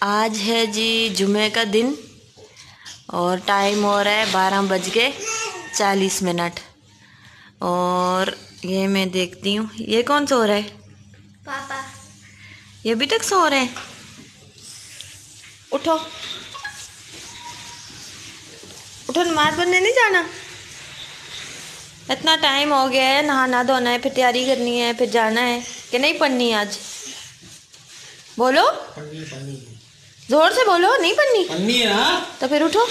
आज है जी जुमे का दिन और टाइम हो रहा है 12:40। और ये मैं देखती हूँ, ये कौन सो रहा है? पापा। ये अभी तक सो रहे हैं? उठो उठो, नमाज पढ़ने नहीं जाना? इतना टाइम हो गया है, नहाना धोना है, फिर तैयारी करनी है, फिर जाना है कि नहीं पढ़नी है आज? बोलो, पन्नी जोर से बोलो। नहीं पढ़नी? पन्नी है ना? तो फिर उठो।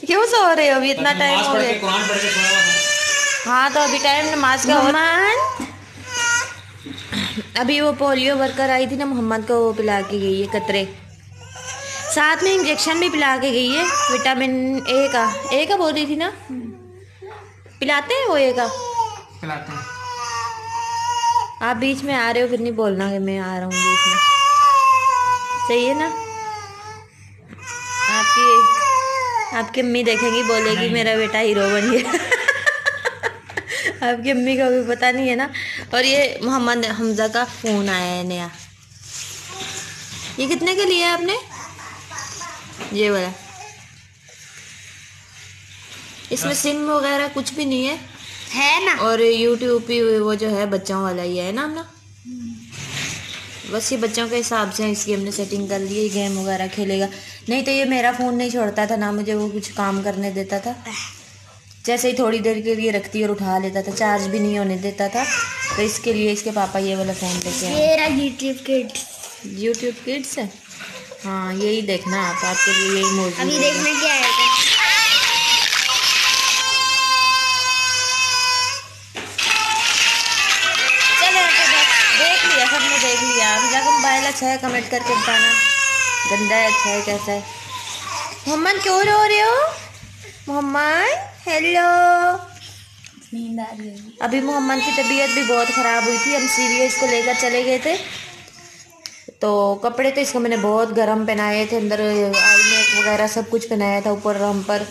क्यों सो रहे हो? अभी इतना टाइम हो गया। कुरान पढ़ के सोया हुआ था। हाँ तो अभी टाइम नमाज का हो। अभी वो पोलियो वर्कर आई थी ना, मोहम्मद को वो पिला के गई है कतरे, साथ में इंजेक्शन भी पिला के गई है विटामिन ए का बोल रही थी ना। पिलाते हैं वो ए का? पिलाते हैं। आप बीच में आ रहे हो, फिर नहीं बोलना कि मैं आ रहा हूँ बीच में, सही है ना? आपकी अम्मी देखेंगी, बोलेगी मेरा बेटा हीरो बन गया। आपकी अम्मी को भी पता नहीं है ना। और ये मोहम्मद हमजा का फ़ोन आया है नया। ये कितने का लिया है आपने? ये वाला। इसमें सिम वगैरह कुछ भी नहीं है ना? और यूट्यूब पे वो जो है बच्चों वाला ही है ना अपना। बस ये बच्चों के हिसाब से इसकी हमने सेटिंग कर ली है, गेम वगैरह खेलेगा। नहीं तो ये मेरा फ़ोन नहीं छोड़ता था ना, मुझे वो कुछ काम करने देता था। जैसे ही थोड़ी देर के लिए रखती और उठा लेता था, चार्ज भी नहीं होने देता था। तो इसके लिए इसके पापा ये वाला फ़ोन लेके आए। यूट्यूब किड्स है। हाँ यही देखना आप, आपके लिए यही मौजूद अभी है। देखना क्या आएगा? चलो देख लिया, सबने देख लिया। अभी जाकर मोबाइल अच्छा है कमेंट करके बताना, गंदा है अच्छा है कैसा है। मोहम्मद क्यों रो रहे हो? मोहम्मद हेलो। नींद आ रही है। अभी मोहम्मद की तबीयत भी बहुत ख़राब हुई थी, हम सीरियस को लेकर चले गए थे। तो कपड़े तो इसको मैंने बहुत गर्म पहनाए थे, अंदर आई नेक वगैरह सब कुछ पहनाया था, ऊपर हम पर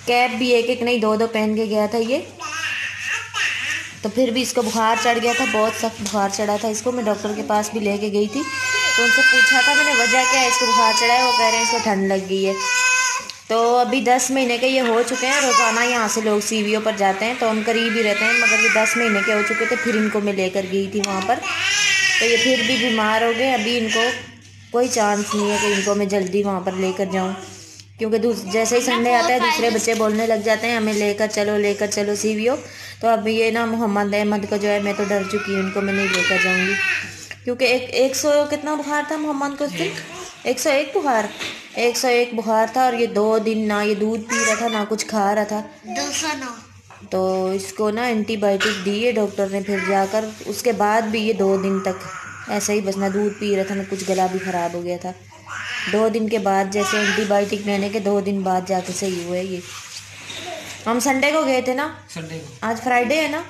कैप भी एक एक नहीं दो दो पहन के गया था ये। तो फिर भी इसको बुखार चढ़ गया था, बहुत सख्त बुखार चढ़ा था इसको। मैं डॉक्टर के पास भी लेके गई थी, तो उनसे पूछा था मैंने वजह क्या है इसको बुखार चढ़ा है। वो कह रहे हैं इसको ठंड लग गई है। तो अभी 10 महीने के ये हो चुके हैं। रोज़ाना यहाँ से लोग सीवीओ पर जाते हैं तो हम करीब ही रहते हैं, मगर ये 10 महीने के हो चुके थे। फिर इनको मैं लेकर गई थी वहाँ पर, तो ये फिर भी बीमार हो गए। अभी इनको कोई चांस नहीं है कि इनको मैं जल्दी वहाँ पर लेकर जाऊँ, क्योंकि जैसे ही संडे आता है दूसरे बच्चे बोलने लग जाते हैं हमें लेकर चलो सीवीओ। तो अब ये ना मोहम्मद अहमद का जो है, मैं तो डर चुकी हूँ, इनको मैं नहीं लेकर जाऊँगी। क्योंकि 100 कितना बुखार था मोहम्मद को उस दिन? 101 बुखार था। और ये 2 दिन ना ये दूध पी रहा था ना कुछ खा रहा था। 209। तो इसको ना एंटीबायोटिक दी है डॉक्टर ने, फिर जाकर उसके बाद भी ये 2 दिन तक ऐसा ही बस ना दूध पी रहा था ना कुछ, गला भी ख़राब हो गया था। 2 दिन के बाद जैसे एंटीबायोटिक लेने के 2 दिन बाद जाके सही हुआ है ये। हम संडे को गए थे ना, संडे को। आज फ्राइडे है ना।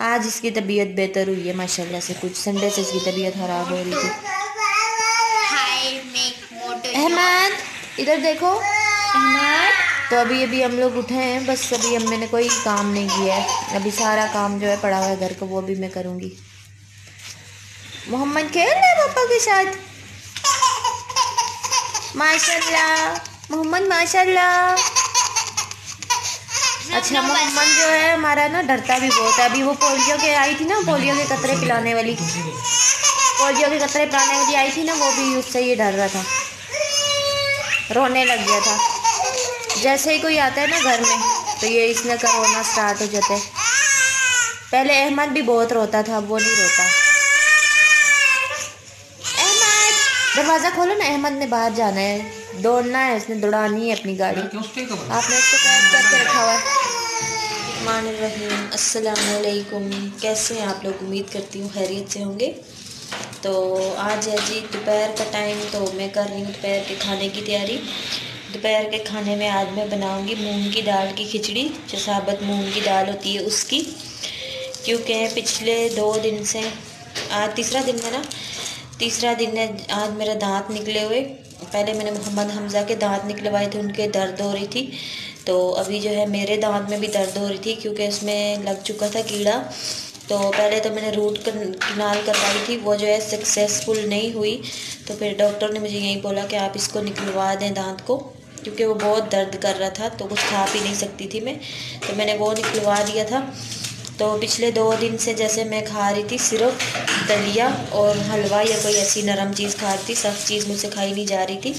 आज इसकी तबीयत बेहतर हुई है माशाल्लाह से, कुछ संडे से इसकी तबीयत ख़राब हो रही थी। अहमद इधर देखो, अहमद। तो अभी हम लोग उठे हैं, बस अभी मैंने कोई काम नहीं किया है। अभी सारा काम जो है पड़ा हुआ है घर का, वो भी मैं करूँगी। मोहम्मद खेल रहे पापा के साथ, माशाल्लाह मोहम्मद माशाल्लाह। अच्छा मोहम्मद जो है हमारा ना डरता भी बहुत है। अभी वो पोलियो के आई थी ना, पोलियो के कतरे पिलाने वाली आई थी ना, वो भी उससे ये डर रहा था, रोने लग गया था। जैसे ही कोई आता है ना घर में तो ये इसने का रोना स्टार्ट हो जाता है। पहले अहमद भी बहुत रोता था, अब वो नहीं रोता। अहमद दरवाज़ा खोलो ना, अहमद ने बाहर जाना है, दौड़ना है, उसने दौड़ानी है अपनी गाड़ी। आपने उसको कैद करके रखा हुआ है। अस्सलाम वालेकुम, कैसे हैं आप लोग? उम्मीद करती हूँ खैरियत से होंगे। तो आज है जी दोपहर का टाइम, तो मैं कर रही हूँ दोपहर के खाने की तैयारी। दोपहर के खाने में आज मैं बनाऊँगी मूंग की दाल की खिचड़ी, जो साबुत मूंग की दाल होती है उसकी। क्योंकि पिछले 2 दिन से, आज तीसरा दिन है ना, तीसरा दिन है आज मेरा दांत निकले हुए। पहले मैंने मोहम्मद हमजा के दांत निकलवाए थे, उनके दर्द हो रही थी। तो अभी जो है मेरे दांत में भी दर्द हो रही थी, क्योंकि उसमें लग चुका था कीड़ा। तो पहले तो मैंने रूट कनाल करवाई थी, वो जो है सक्सेसफुल नहीं हुई। तो फिर डॉक्टर ने मुझे यही बोला कि आप इसको निकलवा दें दांत को, क्योंकि वो बहुत दर्द कर रहा था, तो कुछ खा पी नहीं सकती थी मैं। तो मैंने वो निकलवा दिया था। तो पिछले 2 दिन से जैसे मैं खा रही थी सिर्फ दलिया और हलवा या कोई ऐसी नरम चीज़ खा रही थी, सख्त चीज़ मुझसे खाई नहीं जा रही थी,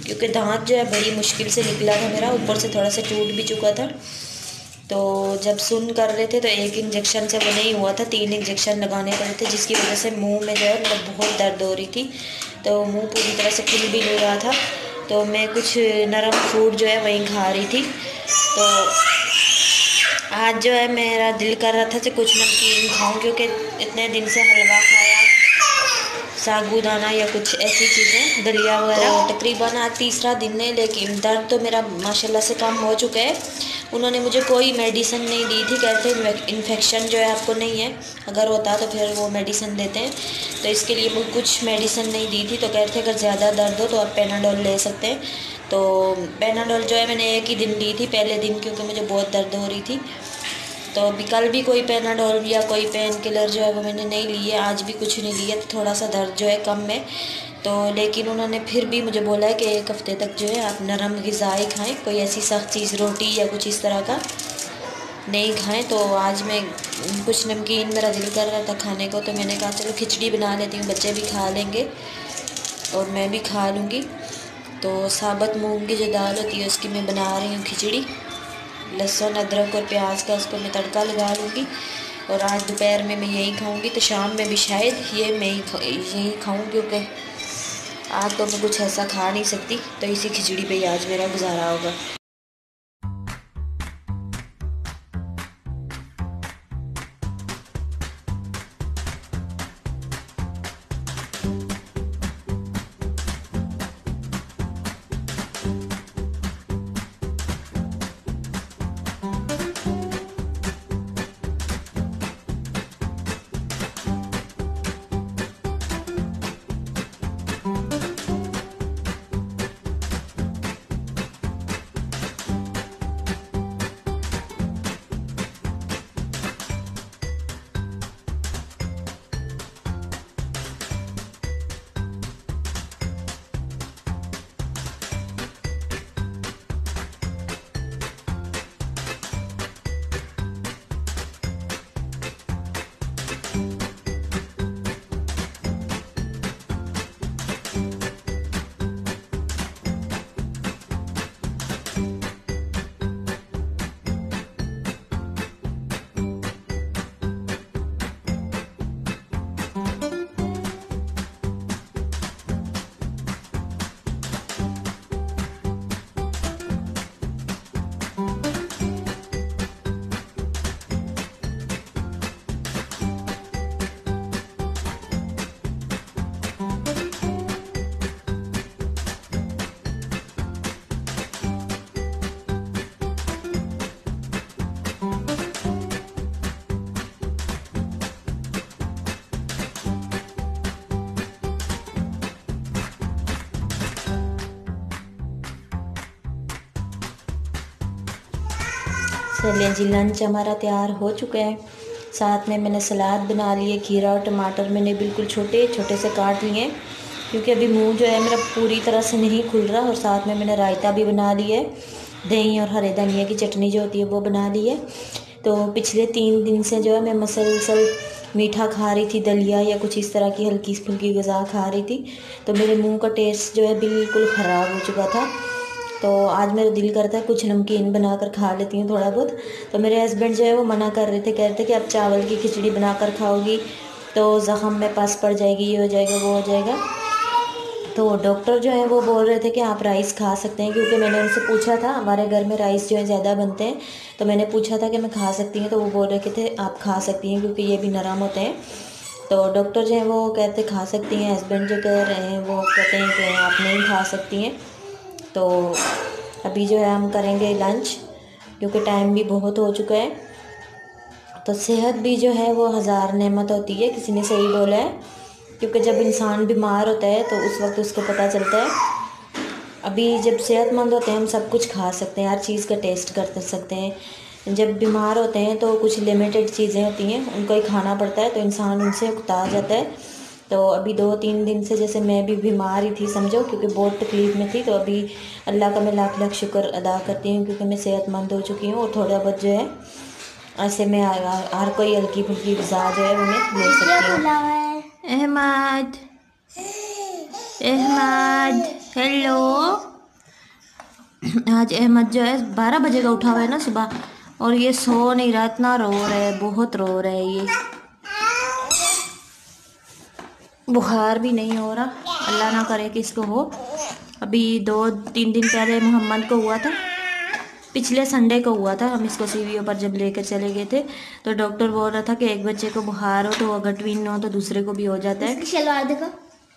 क्योंकि दांत जो है बड़ी मुश्किल से निकला था मेरा, ऊपर से थोड़ा सा टूट भी चुका था। तो जब सुन कर रहे थे तो 1 इंजेक्शन से वो नहीं हुआ था, 3 इंजेक्शन लगाने पड़े थे, जिसकी वजह से मुंह में जो है मतलब बहुत दर्द हो रही थी। तो मुंह पूरी तरह से खुल भी नहीं रहा था। तो मैं कुछ नरम फूड जो है वहीं खा रही थी। तो आज जो है मेरा दिल कर रहा था कि कुछ नमकीन खाऊं, क्योंकि इतने दिन से हलवा खाया, साबूदाना या कुछ ऐसी चीज़ें, दलिया वगैरह। तो तकरीबन आज 3रा दिन है, लेकिन दर्द तो मेरा माशाल्लाह से कम हो चुका है। उन्होंने मुझे कोई मेडिसिन नहीं दी थी, कहते इन्फेक्शन जो है आपको नहीं है, अगर होता तो फिर वो मेडिसिन देते हैं। तो इसके लिए मुझे कुछ मेडिसिन नहीं दी थी। तो कहते अगर ज़्यादा दर्द हो तो आप पेनाडोल ले सकते हैं। तो पेनाडोल जो है मैंने 1 ही दिन ली थी, पहले दिन, क्योंकि मुझे बहुत दर्द हो रही थी। तो अभी कल भी कोई पेनाडोल या कोई पेन किलर जो है वो मैंने नहीं ली है, आज भी कुछ नहीं लिया। तो थोड़ा सा दर्द जो है कम है। तो लेकिन उन्होंने फिर भी मुझे बोला है कि 1 हफ़्ते तक जो है आप नरम ग़िज़ाएँ खाएं, कोई ऐसी सख्त चीज़ रोटी या कुछ इस तरह का नहीं खाएं। तो आज मैं कुछ नमकीन, मेरा दिल कर रहा था खाने को, तो मैंने कहा चलो खिचड़ी बना लेती हूँ, बच्चे भी खा लेंगे और मैं भी खा लूँगी। तो साबुत मूंग की जो दाल होती है उसकी मैं बना रही हूँ खिचड़ी, लहसुन अदरक और प्याज का उसको मैं तड़का लगा लूँगी। और आज दोपहर में मैं यही खाऊँगी, तो शाम में भी शायद यही खाऊँ, क्योंकि आज तो मैं कुछ ऐसा खा नहीं सकती। तो इसी खिचड़ी पे ही आज मेरा गुजारा होगा। चलिए जी, लंच हमारा तैयार हो चुका है। साथ में मैंने सलाद बना लिए, खीरा और टमाटर मैंने बिल्कुल छोटे छोटे से काट लिए, क्योंकि अभी मुंह जो है मेरा पूरी तरह से नहीं खुल रहा। और साथ में मैंने रायता भी बना लिया है, दही और हरे धनिया की चटनी जो होती है वो बना ली है। तो पिछले 3 दिन से जो है मैं मसलसल मीठा खा रही थी, दलिया या कुछ इस तरह की हल्की फुल्की ग़िज़ा खा रही थी। तो मेरे मुंह का टेस्ट जो है बिल्कुल ख़राब हो चुका था। तो आज मेरा दिल करता है कुछ नमकीन बनाकर खा लेती हूँ थोड़ा बहुत। तो मेरे हस्बैंड जो है वो मना कर रहे थे, कह रहे थे कि आप चावल की खिचड़ी बनाकर खाओगी तो ज़ख़म में पस पड़ जाएगी, ये हो जाएगा वो हो जाएगा। तो डॉक्टर जो है वो बोल रहे थे कि आप राइस खा सकते हैं, क्योंकि मैंने उनसे पूछा था, हमारे घर में राइस जो है ज़्यादा बनते हैं, तो मैंने पूछा था कि मैं खा सकती हूँ, तो वो बोल रहे थे आप खा सकती हैं क्योंकि ये भी नरम होते हैं। तो डॉक्टर जो है वो कहते खा सकती हैं, हस्बैंड जो कह रहे हैं वो कहते हैं कि आप नहीं खा सकती हैं। तो अभी जो है हम करेंगे लंच, क्योंकि टाइम भी बहुत हो चुका है। तो सेहत भी जो है वो 1000 नेमत होती है, किसी ने सही बोला है, क्योंकि जब इंसान बीमार होता है तो उस वक्त उसको पता चलता है। अभी जब सेहतमंद होते हैं हम सब कुछ खा सकते हैं, हर चीज़ का टेस्ट कर सकते हैं, जब बीमार होते हैं तो कुछ लिमिटेड चीज़ें होती हैं, उनको ही खाना पड़ता है, तो इंसान उनसे उकता जाता है। तो अभी 2-3 दिन से जैसे मैं भी बीमार ही थी समझो, क्योंकि बहुत तकलीफ़ में थी। तो अभी अल्लाह का मैं लाख लाख शुक्र अदा करती हूँ, क्योंकि मैं सेहतमंद हो चुकी हूँ और थोड़ा बहुत जो है ऐसे में हर कोई हल्की फुल्की ग़िज़ा जो है वो मैं ले सकती हूँ। अहमद, अहमद, हेलो। आज अहमद जो है 12 बजे का उठा हुआ है ना सुबह, और ये सो नहीं रहा, इतना रो रहा है, बहुत रो रहा है। ये बुखार भी नहीं हो रहा, अल्लाह ना करे कि इसको हो। अभी 2-3 दिन पहले मोहम्मद को हुआ था, पिछले संडे को हुआ था। हम इसको CVO पर जब लेकर चले गए थे तो डॉक्टर बोल रहा था कि एक बच्चे को बुखार हो तो अगर ट्विन हो तो दूसरे को भी हो जाता है। शलवार देखो।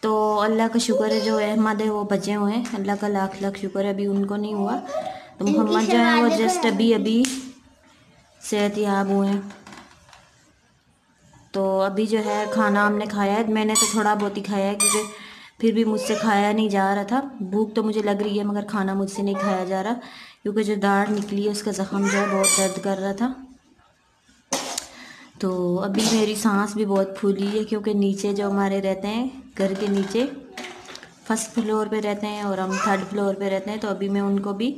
तो अल्लाह का शुक्र है जो अहमद है वो बचे हुए हैं, अल्लाह का लाख लाख शुक्र है, अभी उनको नहीं हुआ। तो मोहम्मद जो है वो जस्ट अभी सेहतयाब हुए हैं। तो अभी जो है खाना हमने खाया है, मैंने तो थोड़ा बहुत ही खाया है क्योंकि फिर भी मुझसे खाया नहीं जा रहा था। भूख तो मुझे लग रही है मगर खाना मुझसे नहीं खाया जा रहा, क्योंकि जो दाढ़ निकली है उसका ज़ख़म जो है बहुत दर्द कर रहा था। तो अभी मेरी सांस भी बहुत फूली है, क्योंकि नीचे जो हमारे रहते हैं घर के नीचे फर्स्ट फ्लोर पे रहते हैं और हम 3rd फ्लोर पे रहते हैं। तो अभी मैं उनको भी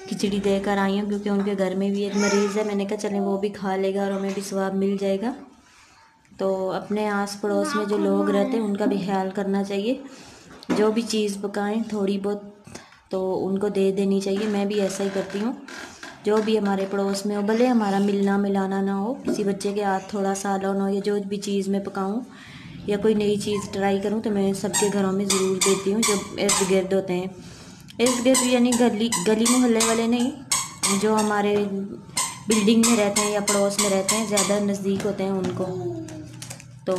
खिचड़ी देकर आई हूँ, क्योंकि उनके घर में भी एक मरीज़ है। मैंने कहा चलें वो भी खा लेगा और हमें भी सवाब मिल जाएगा। तो अपने आस पड़ोस में जो लोग रहते हैं उनका भी ख्याल करना चाहिए, जो भी चीज़ पकाएं थोड़ी बहुत तो उनको दे देनी चाहिए। मैं भी ऐसा ही करती हूँ, जो भी हमारे पड़ोस में हो, भले हमारा मिलना मिलाना ना हो, किसी बच्चे के हाथ थोड़ा सालन हो या जो भी चीज़ मैं पकाऊँ या कोई नई चीज़ ट्राई करूँ तो मैं सबके घरों में ज़रूर देती हूँ, जो इर्द गिर्द होते हैं। इर्द गिर्द यानी गली मोहल्ले वाले नहीं, जो हमारे बिल्डिंग में रहते हैं या पड़ोस में रहते हैं, ज़्यादा नज़दीक होते हैं उनको। तो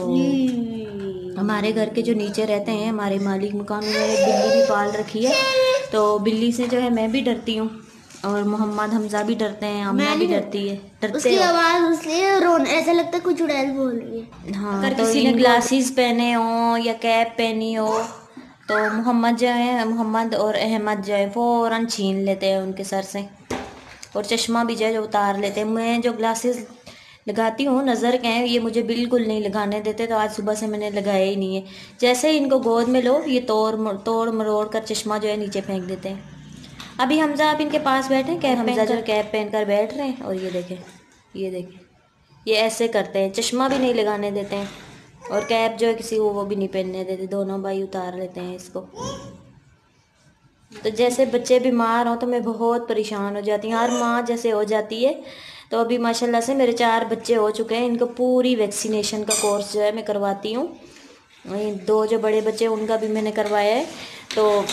हमारे घर के जो नीचे रहते हैं, हमारे मालिक मकान में एक बिल्ली भी पाल रखी है। तो बिल्ली से जो है मैं भी डरती हूँ और मोहम्मद हमजा भी डरते हैं, आमना भी डरती है। डरते उसकी आवाज़ इसलिए रोने ऐसा लगता है कुछ चुड़ैल बोल रही है। हाँ, अगर किसी ने ग्लासेस पहने हो या कैप पहनी हो तो मोहम्मद और अहमद जो है फ़ौरन छीन लेते हैं उनके सर से, और चश्मा भी जो है उतार लेते हैं। मैं जो ग्लासेस लगाती हूँ नज़र के हैं, ये मुझे बिल्कुल नहीं लगाने देते। तो आज सुबह से मैंने लगाया ही नहीं है। जैसे ही इनको गोद में लो ये तोड़ मरोड़ कर चश्मा जो है नीचे फेंक देते हैं। अभी हमजा आप इनके पास बैठे हैं, कैप हमजा जो कैप पहन कर बैठ रहे हैं, और ये देखें ये ऐसे करते हैं, चश्मा भी नहीं लगाने देते हैं और कैप जो है किसी को वो भी नहीं पहनने देते, दोनों भाई उतार लेते हैं इसको। तो जैसे बच्चे बीमार हों तो मैं बहुत परेशान हो जाती हूँ, हर माँ जैसे हो जाती है। तो अभी माशाल्लाह से मेरे 4 बच्चे हो चुके हैं, इनको पूरी वैक्सीनेशन का कोर्स जो है मैं करवाती हूँ। 2 जो बड़े बच्चे उनका भी मैंने करवाया है। तो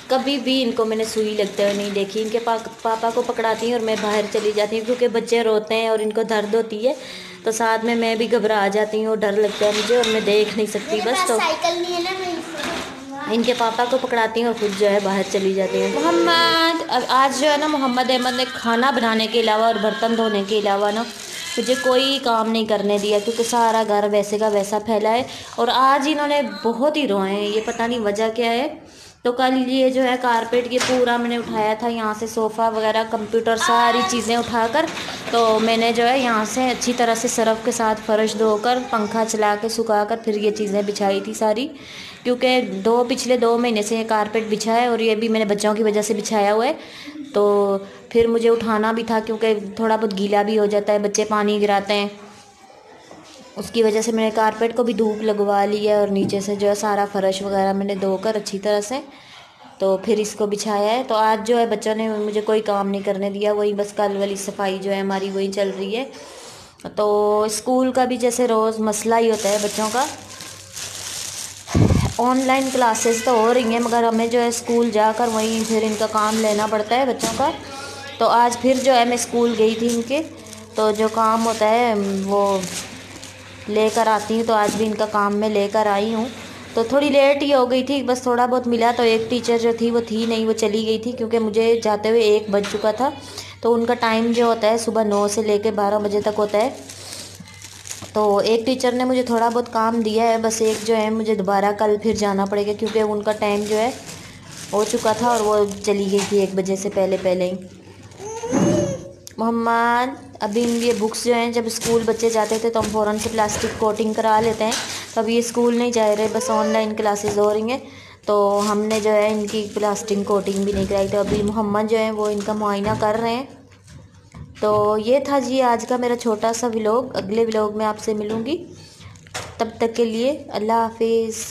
कभी भी इनको मैंने सुई लगते हुए नहीं देखी। इनके पापा को पकड़ाती हूँ और मैं बाहर चली जाती हूँ, क्योंकि बच्चे रोते हैं और इनको दर्द होती है तो साथ में मैं भी घबरा जाती हूँ, डर लगता है मुझे और मैं देख नहीं सकती बस। तो साइकिल नहीं है ना, मैं इनके पापा को पकड़ाती हूँ और खुद जो है बाहर चली जाती हूँ। मोहम्मद आज जो है ना, मोहम्मद अहमद ने खाना बनाने के अलावा और बर्तन धोने के अलावा ना मुझे कोई काम नहीं करने दिया, क्योंकि सारा घर वैसे का वैसा फैला है। और आज इन्होंने बहुत ही रोए हैं, ये पता नहीं वजह क्या है। तो कल ये जो है कारपेट ये पूरा मैंने उठाया था, यहाँ से सोफ़ा वगैरह कंप्यूटर सारी चीज़ें उठाकर, तो मैंने जो है यहाँ से अच्छी तरह से सर्फ़ के साथ फ़र्श धोकर पंखा चला के सुखाकर फिर ये चीज़ें बिछाई थी सारी, क्योंकि पिछले 2 महीने से ये कारपेट बिछा है और ये भी मैंने बच्चों की वजह से बिछाया हुआ है। तो फिर मुझे उठाना भी था, क्योंकि थोड़ा बहुत गीला भी हो जाता है, बच्चे पानी गिराते हैं, उसकी वजह से मैंने कारपेट को भी धूप लगवा ली है और नीचे से जो है सारा फ़र्श वगैरह मैंने धोकर अच्छी तरह से तो फिर इसको बिछाया है। तो आज जो है बच्चों ने मुझे कोई काम नहीं करने दिया, वही बस कल वाली सफाई जो है हमारी वही चल रही है। तो स्कूल का भी जैसे रोज़ मसला ही होता है बच्चों का, ऑनलाइन क्लासेस तो हो रही हैं मगर हमें जो है स्कूल जाकर वहीं फिर इनका काम लेना पड़ता है बच्चों का। तो आज फिर जो है मैं स्कूल गई थी इनके, तो जो काम होता है वो लेकर आती हूँ। तो आज भी इनका काम मैं लेकर आई हूँ। तो थोड़ी लेट ही हो गई थी, बस थोड़ा बहुत मिला। तो एक टीचर जो थी वो थी नहीं, वो चली गई थी, क्योंकि मुझे जाते हुए 1 बज चुका था। तो उनका टाइम जो होता है सुबह 9 से लेकर 12 बजे तक होता है। तो एक टीचर ने मुझे थोड़ा बहुत काम दिया है, बस एक जो है मुझे दोबारा कल फिर जाना पड़ेगा, क्योंकि उनका टाइम जो है हो चुका था और वो चली गई थी 1 बजे से पहले ही। मोहम्मद अभी ये बुक्स जो हैं, जब स्कूल बच्चे जाते थे तो हम फ़ौरन से प्लास्टिक कोटिंग करा लेते हैं। तो अभी ये स्कूल नहीं जा रहे, बस ऑनलाइन क्लासेस हो रही हैं, तो हमने जो है इनकी प्लास्टिक कोटिंग भी नहीं कराई। तो अभी मोहम्मद जो है वो इनका मुआयना कर रहे हैं। तो ये था जी आज का मेरा छोटा सा व्लॉग। अगले व्लॉग में आपसे मिलूँगी, तब तक के लिए अल्लाह हाफिज़।